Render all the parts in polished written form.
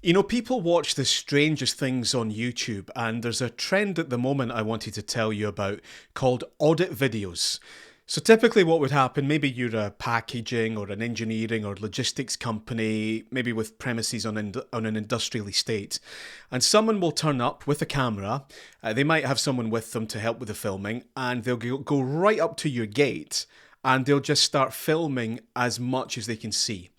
You know, people watch the strangest things on YouTube, and there's a trend at the moment I wanted to tell you about called audit videos. So typically what would happen, maybe you're a packaging or an engineering or logistics company, maybe with premises on an industrial estate, and someone will turn up with a camera. They might have someone with them to help with the filming, and they'll go right up to your gate and they'll just start filming as much as they can see.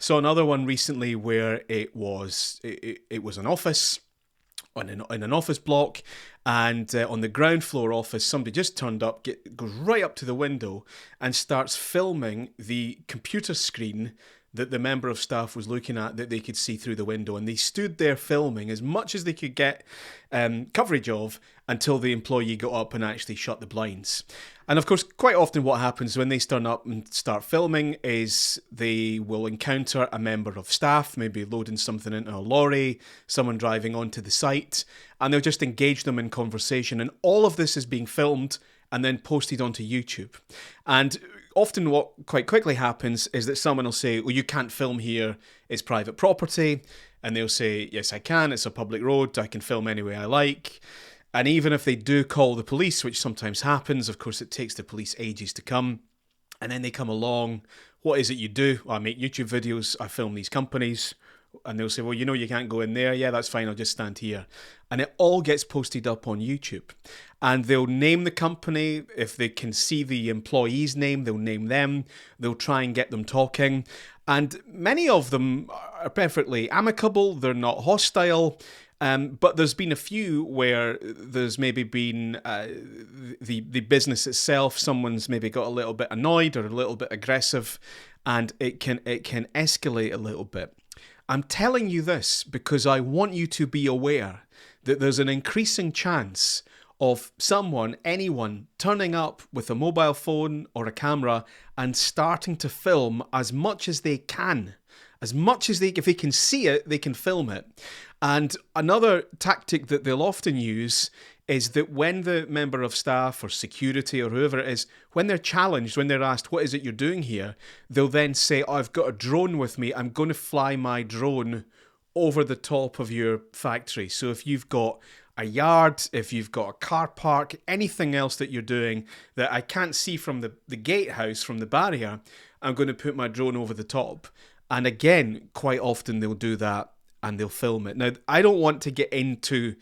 Saw another one recently where it was an office in an office block, and on the ground floor office, somebody just turned up, goes right up to the window, and starts filming the computer screen that the member of staff was looking at that they could see through the window. And they stood there filming as much as they could get coverage of until the employee got up and actually shut the blinds. And of course, quite often what happens when they turn up and start filming is they will encounter a member of staff, maybe loading something into a lorry, someone driving onto the site, and they'll just engage them in conversation. And all of this is being filmed and then posted onto YouTube. And often what quite quickly happens is that someone will say, well, you can't film here, it's private property. And they'll say, yes, I can, it's a public road, I can film any way I like. And even if they do call the police, which sometimes happens, of course, it takes the police ages to come. And then they come along. What is it you do? Well, I make YouTube videos. I film these companies. And they'll say, well, you can't go in there. Yeah, that's fine. I'll just stand here. And it all gets posted up on YouTube. And they'll name the company. If they can see the employee's name, they'll name them. They'll try and get them talking. And many of them are perfectly amicable. They're not hostile. But there's been a few where there's maybe been the business itself. Someone's maybe got a little bit annoyed or a little bit aggressive, and it can escalate a little bit. I'm telling you this because I want you to be aware that there's an increasing chance of anyone turning up with a mobile phone or a camera and starting to film as much as they can. As much as if they can see it, they can film it. And another tactic that they'll often use is that when the member of staff or security or whoever it is, when they're challenged, when they're asked, what is it you're doing here? They'll then say, oh, I've got a drone with me. I'm going to fly my drone over the top of your factory. So if you've got a yard, if you've got a car park, anything else that you're doing that I can't see from the gatehouse, from the barrier, I'm going to put my drone over the top. And again, quite often they'll do that and they'll film it. Now, I don't want to get into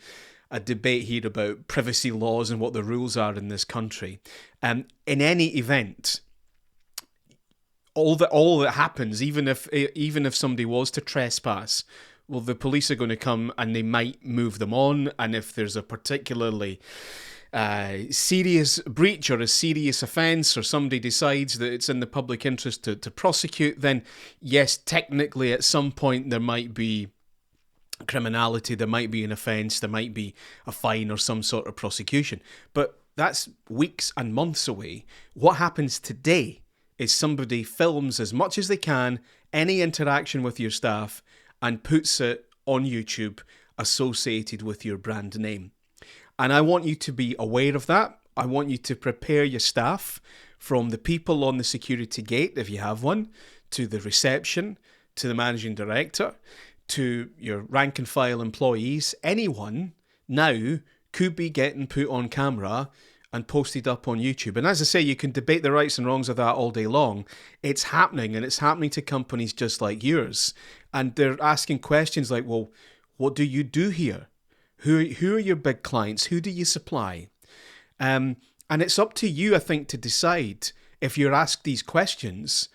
a debate here about privacy laws and what the rules are in this country. In any event, all that happens, even if somebody was to trespass, well, the police are going to come and they might move them on. And if there's a particularly serious breach or a serious offence, or somebody decides that it's in the public interest to prosecute, then yes, technically at some point there might be criminality, there might be an offence, there might be a fine or some sort of prosecution. But that's weeks and months away. What happens today is somebody films as much as they can, any interaction with your staff, and puts it on YouTube associated with your brand name. And I want you to be aware of that. I want you to prepare your staff, from the people on the security gate, if you have one, to the reception, to the managing director, to your rank and file employees. Anyone now could be getting put on camera and posted up on YouTube. And as I say, you can debate the rights and wrongs of that all day long. It's happening, and it's happening to companies just like yours. And they're asking questions like, well, what do you do here? Who are your big clients? Who do you supply? And it's up to you, I think, to decide, if you're asked these questions,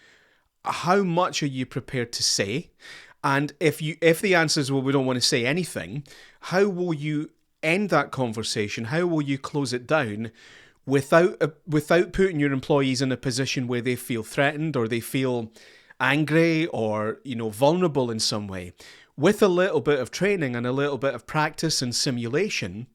how much are you prepared to say? And if the answer is, well, we don't want to say anything, how will you end that conversation? How will you close it down without putting your employees in a position where they feel threatened or they feel angry or, vulnerable in some way? With a little bit of training and a little bit of practice and simulation,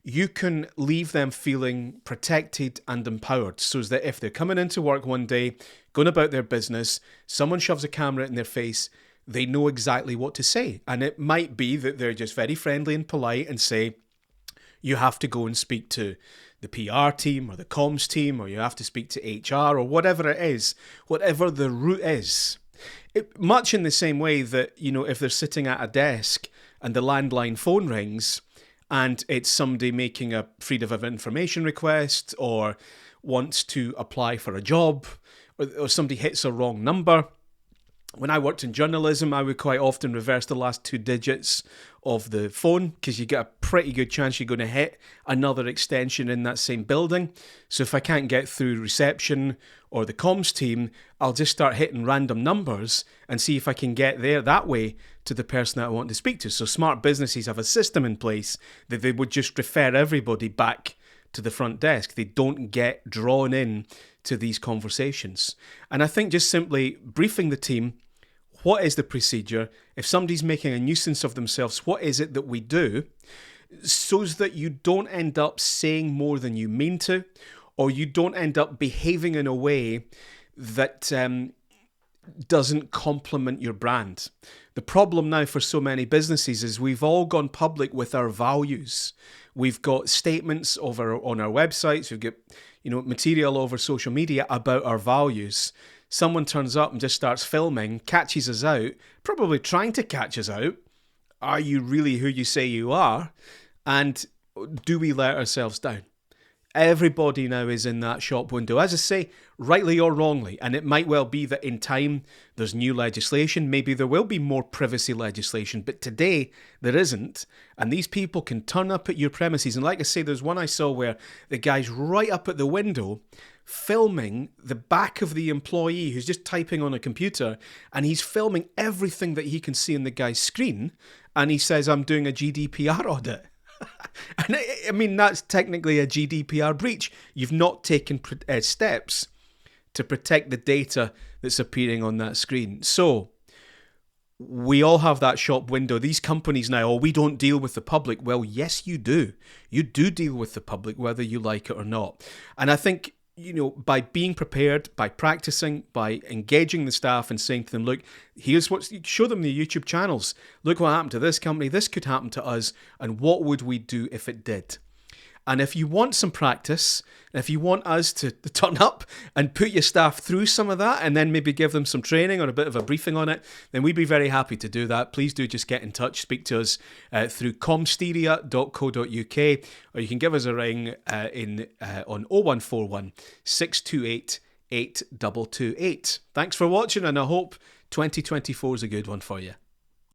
you can leave them feeling protected and empowered, so that if they're coming into work one day, going about their business, someone shoves a camera in their face, they know exactly what to say. And it might be that they're just very friendly and polite and say, you have to go and speak to the PR team or the comms team, or you have to speak to HR or whatever it is, whatever the route is. Much in the same way that, if they're sitting at a desk and the landline phone rings and it's somebody making a freedom of information request or wants to apply for a job or somebody hits a wrong number. When I worked in journalism, I would quite often reverse the last 2 digits of the phone because you get a pretty good chance you're going to hit another extension in that same building. So if I can't get through reception or the comms team, I'll just start hitting random numbers and see if I can get there that way to the person that I want to speak to. So smart businesses have a system in place that they would just refer everybody back to the front desk. They don't get drawn in to these conversations. And I think just simply briefing the team, what is the procedure? If somebody's making a nuisance of themselves, what is it that we do? So that you don't end up saying more than you mean to, or you don't end up behaving in a way that doesn't complement your brand. The problem now for so many businesses is we've all gone public with our values. We've got statements on our websites. We've got material over social media about our values. Someone turns up and just starts filming, catches us out, probably trying to catch us out. Are you really who you say you are? And do we let ourselves down? Everybody now is in that shop window, as I say, rightly or wrongly. And it might well be that in time there's new legislation. Maybe there will be more privacy legislation. But today there isn't. And these people can turn up at your premises. And like I say, there's one I saw where the guy's right up at the window filming the back of the employee who's just typing on a computer. And he's filming everything that he can see on the guy's screen. And he says, I'm doing a GDPR audit. And I mean, that's technically a GDPR breach. You've not taken steps to protect the data that's appearing on that screen. So we all have that shop window. These companies now, we don't deal with the public. Well, yes, you do. You do deal with the public, whether you like it or not. And I think, by being prepared, by practicing, by engaging the staff and saying to them, look, show them the YouTube channels. Look what happened to this company. This could happen to us. And what would we do if it did? And if you want some practice, if you want us to turn up and put your staff through some of that and then maybe give them some training or a bit of a briefing on it, then we'd be very happy to do that. Please do just get in touch. Speak to us through comsteria.co.uk, or you can give us a ring on 0141 628 8228. Thanks for watching, and I hope 2024 is a good one for you.